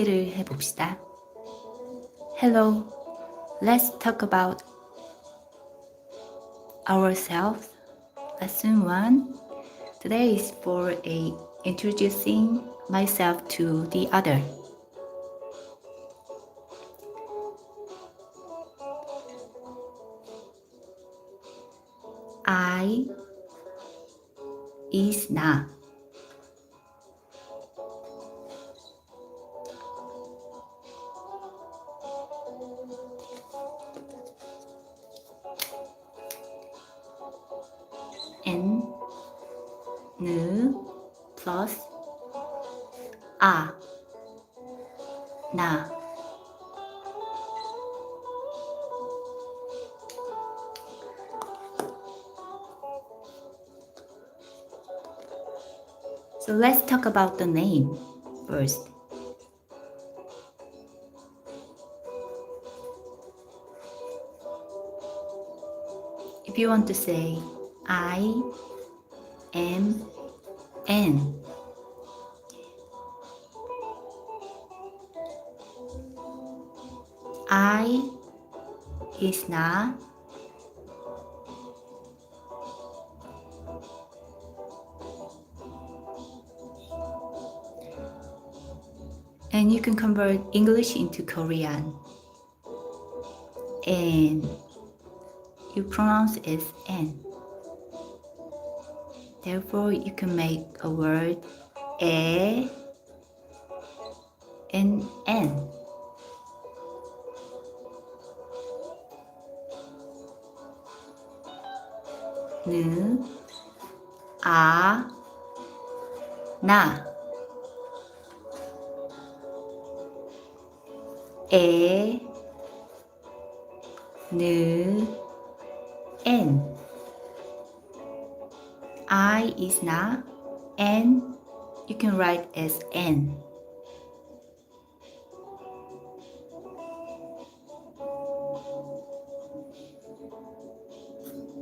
를 해봅시다. Hello, let's talk about ourselves. Lesson 1. Today is for introducing myself to the other. I is 나. N, 느, plus 아, 나. So let's talk about the name first. If you want to say I am N, I is 나, and you can convert English into Korean, and you pronounce it as N. Therefore, you can make a word 에 and N. 느, 아, 나. 에, 느, N. I is 나, N you can write as N.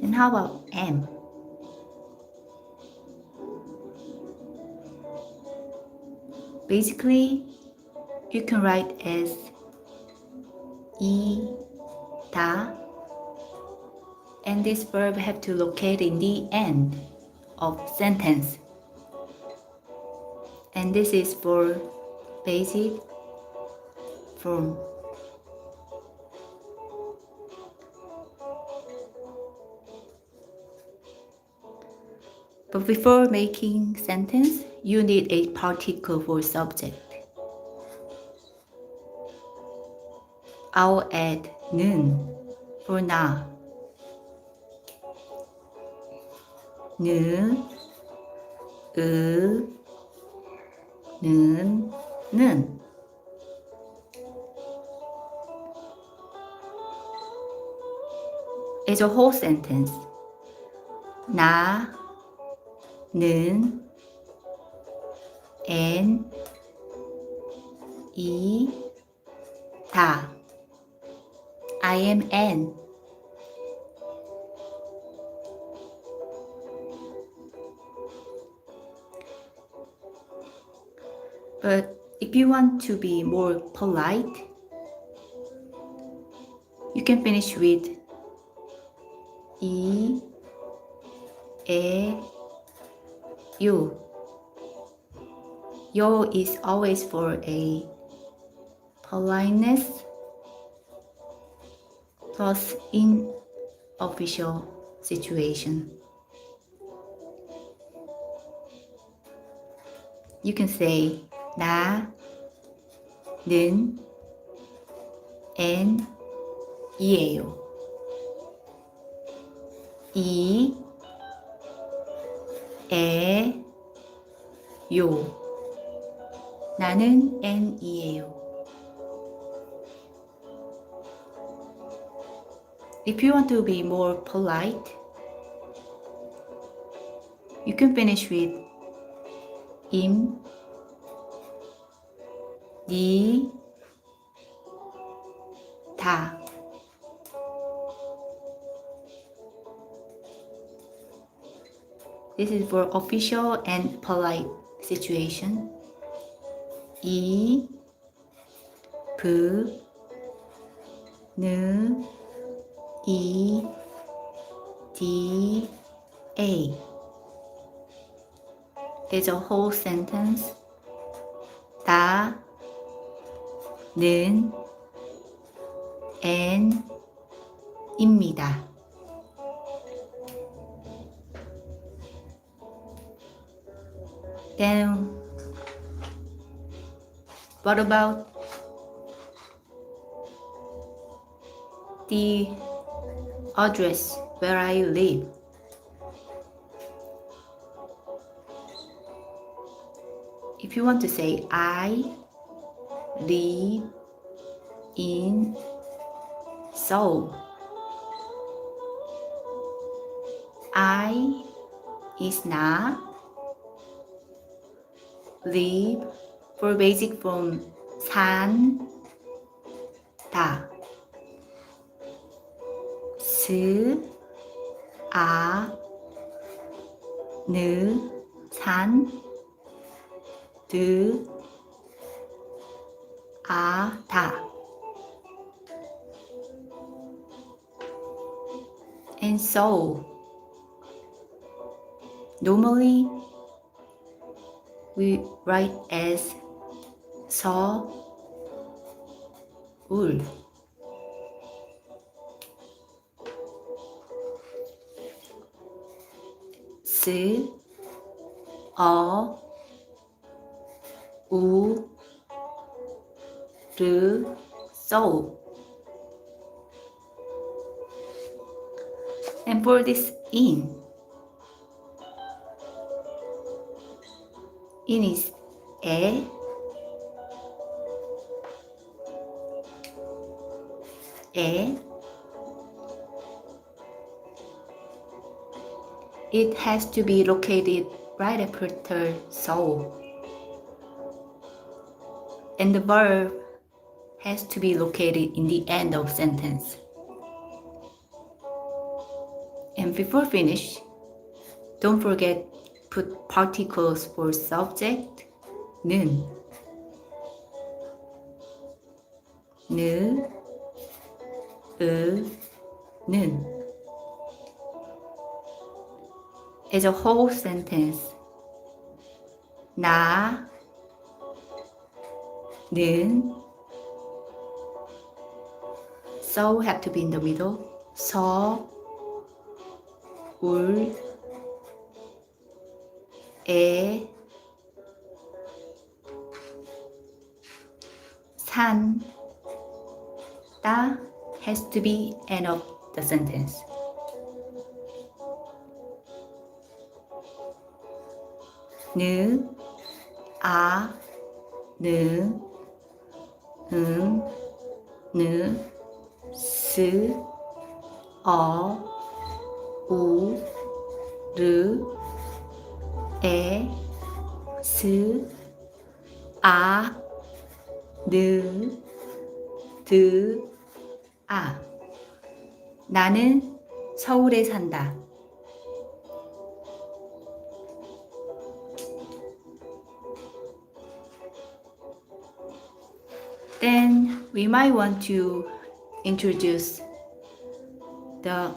And how about M? Basically, you can write as 다, and this verb have to locate in the end of sentence. And this is for basic form. But before making sentence, you need a particle for subject. I'll add 는 for 나. 느, 는. It's a whole sentence. 나, 는, N, 다. I am N. But if you want to be more polite, you can finish with 요. Yo is always for a politeness plus in official situation. You can say 나, 는, N, 이에요. 요. 나는 N이에요. If you want to be more polite, you can finish with 임, 다. This is for official and polite situation. 그, 느, 이, D, A is a whole sentence. 다, 는, 엔, 입니다. Then, what about the address where I live? If you want to say I live in Seoul, I is na, live for basic form 산다, 스, 아, 느, 산, 드, 아, 다. And so, normally we write as 서울. 스, 어, 우, 르, so. And for this in is 에, it has to be located right after so. And the verb has to be located in the end of sentence. And before finish, don't forget put particles for subject, 는, 느, 는. As a whole sentence, 나, 는, so have to be in the middle, 서, 울, 에, 산, 따 has to be end of the sentence. 느, 아, 느, 느, 스, 어, 우, 르, 에, 스, 아, 느, 드, 아. 나는 서울에 산다. Then we might want to introduce the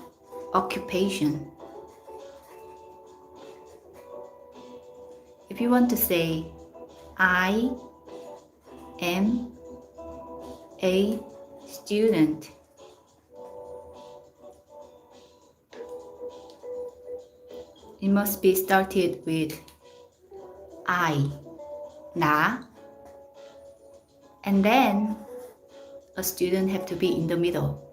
occupation. If you want to say, I am a student, it must be started with I, 나, and then a student have to be in the middle.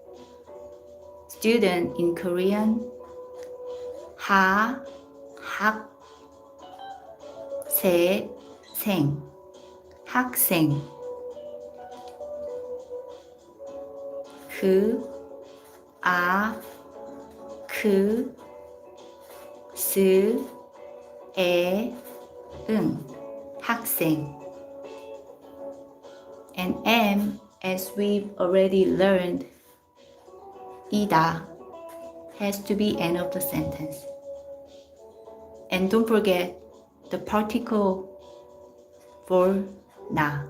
Student in Korean, 하, 학, 세, 생, 학생. 그, 아, 그, 스, 에, 응, 학생. And am, as we've already learned, 이다 has to be end of the sentence. And don't forget the particle for 나.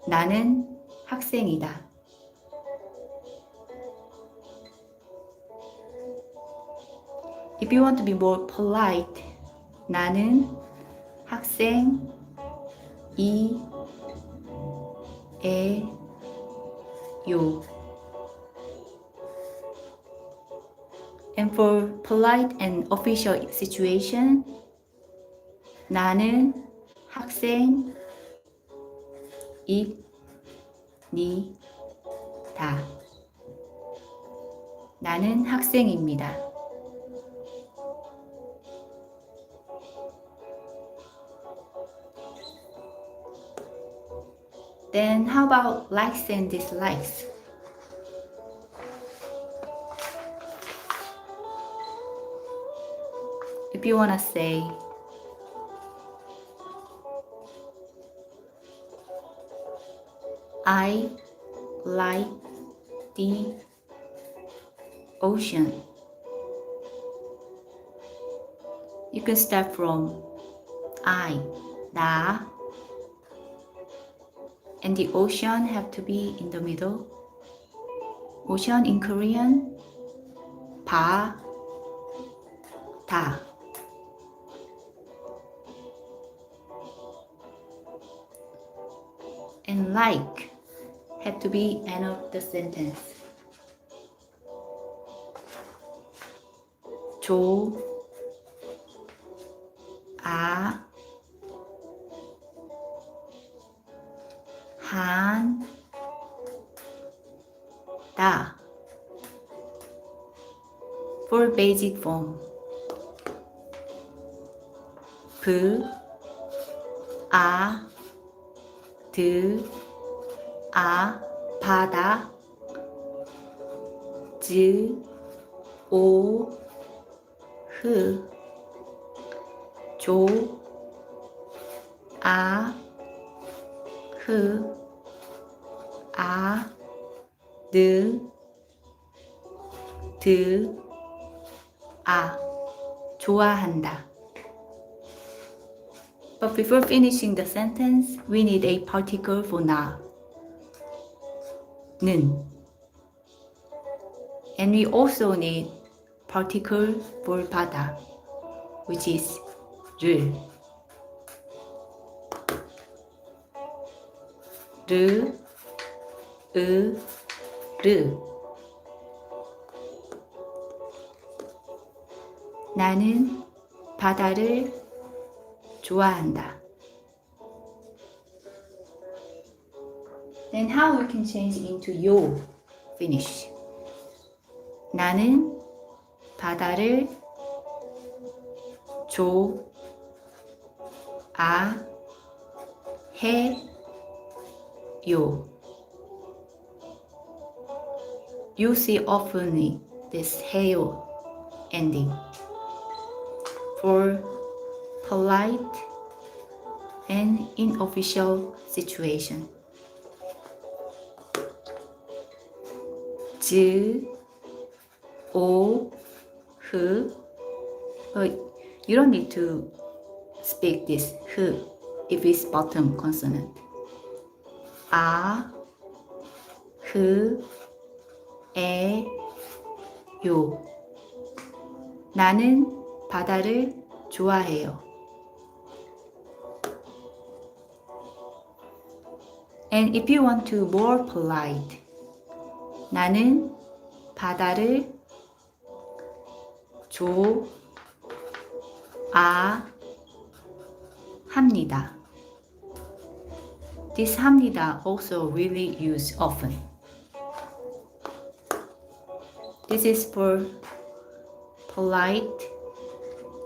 나는 학생이다. If you want to be more polite, 나는 학생이에요. And for polite and official situation, 나는 학생입니다. 나는 학생입니다. Then how about likes and dislikes? If you wanna say I like the ocean, you can start from I, 나, and the ocean have to be in the middle. Ocean in Korean, 바다. And like have to be end of the sentence. 좋아한다. For basic form. 바다, 좋아한다. But before finishing the sentence, we need a particle for 나. 는. And we also need particle for 바다, which is 를. 르. 나는 바다를 좋아한다. Then how we can change into yo finish. 나는 바다를 좋아해요. You see often this 해요 ending. For polite and unofficial situation. You don't need to speak this 흐 if it's bottom consonant. 요. 나는 바다를 좋아해요. And if you want to more polite, 나는 바다를 좋아합니다. This 합니다 also really used often. This is for polite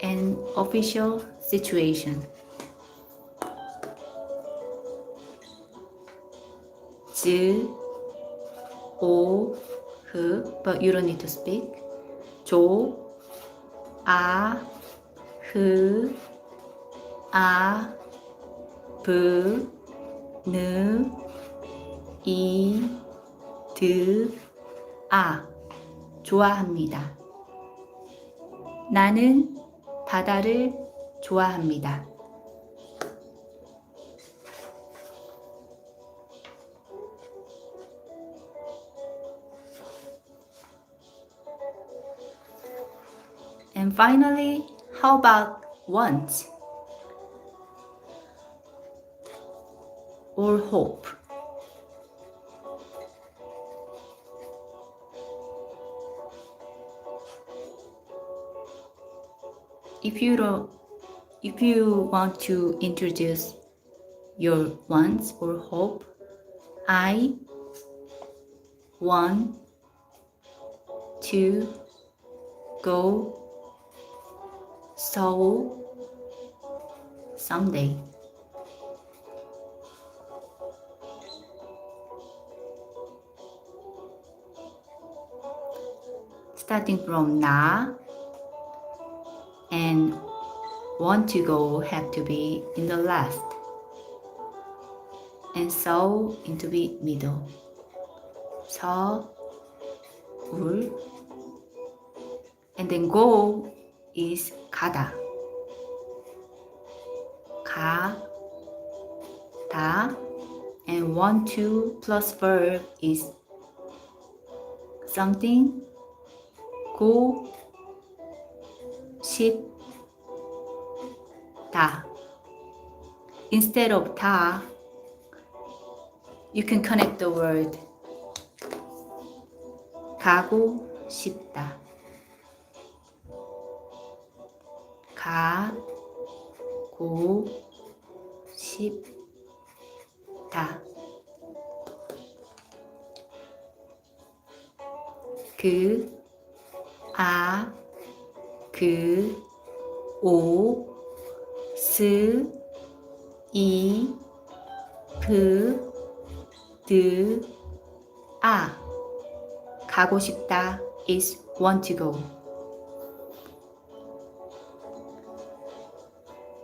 and official situation. but you don't need to speak. 좋아합니다. 나는 바다를 좋아합니다. And finally, how about want or hope? If you want to introduce your wants or hope, I want to go Seoul someday. Starting from na and want to go have to be in the last, and so into the middle. 서울, and then go is 가다. 가다, and want to plus verb is something. go 싶다. Instead of 다, you can connect the word 가고 싶다. 가고 싶다. 가고 싶다 is want to go.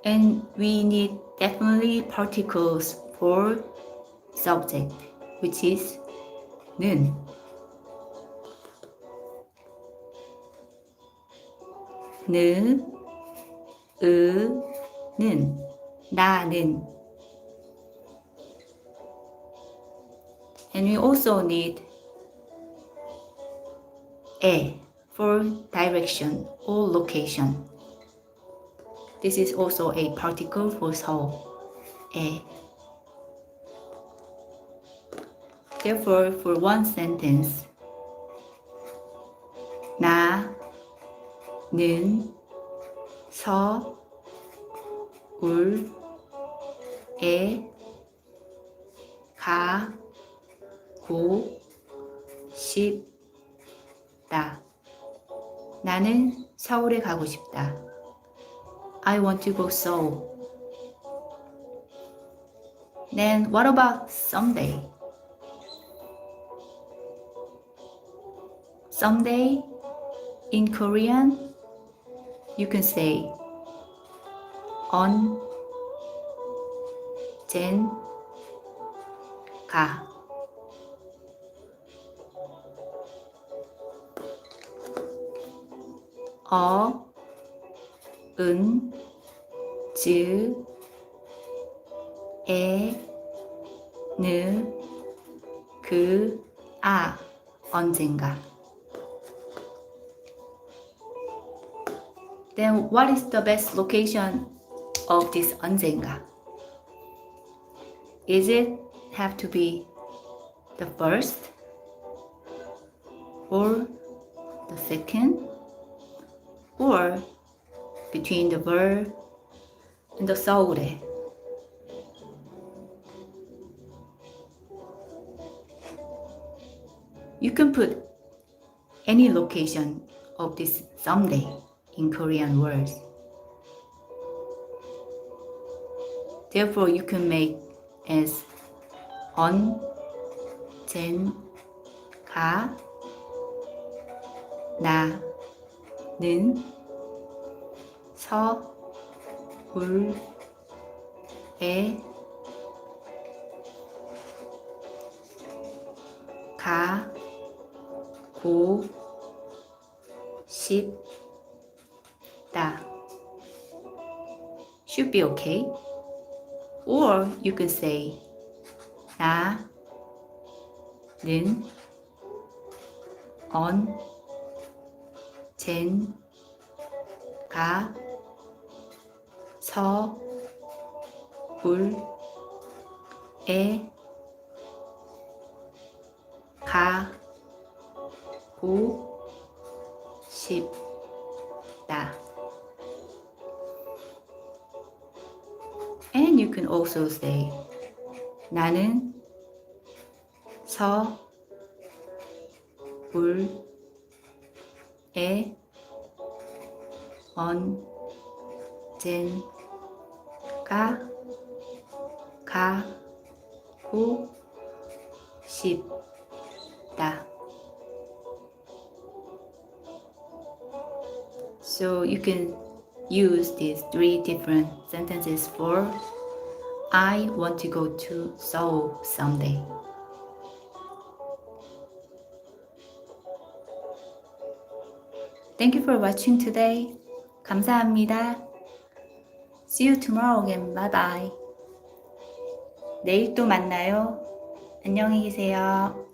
And we need definitely particles for subject, which is 는. 는, 나는. And we also need 에 for direction or location. This is also a particle for 서울. 에. Therefore, for one sentence, 나는 서울에 가고 싶다. 나는 서울에 가고 싶다. I want to go Seoul. Then what about someday? Someday in Korean, you can say 언젠가. 언젠가. Then what is the best location of this 언젠가? Is it have to be the first or the second or between the verb and the 서울에? You can put any location of this someday in Korean words. Therefore, you can make as 언젠가 나는 서울에 가고 싶다. Should be okay. Or you can say 나는 언젠가 서울에 가고 싶다. And you can also say 나는 서울에 언젠가 가고 싶다. So you can use these 3 different sentences for I want to go to Seoul someday. Thank you for watching today. 감사합니다. See you tomorrow again. Bye bye. 내일 또 만나요. 안녕히 계세요.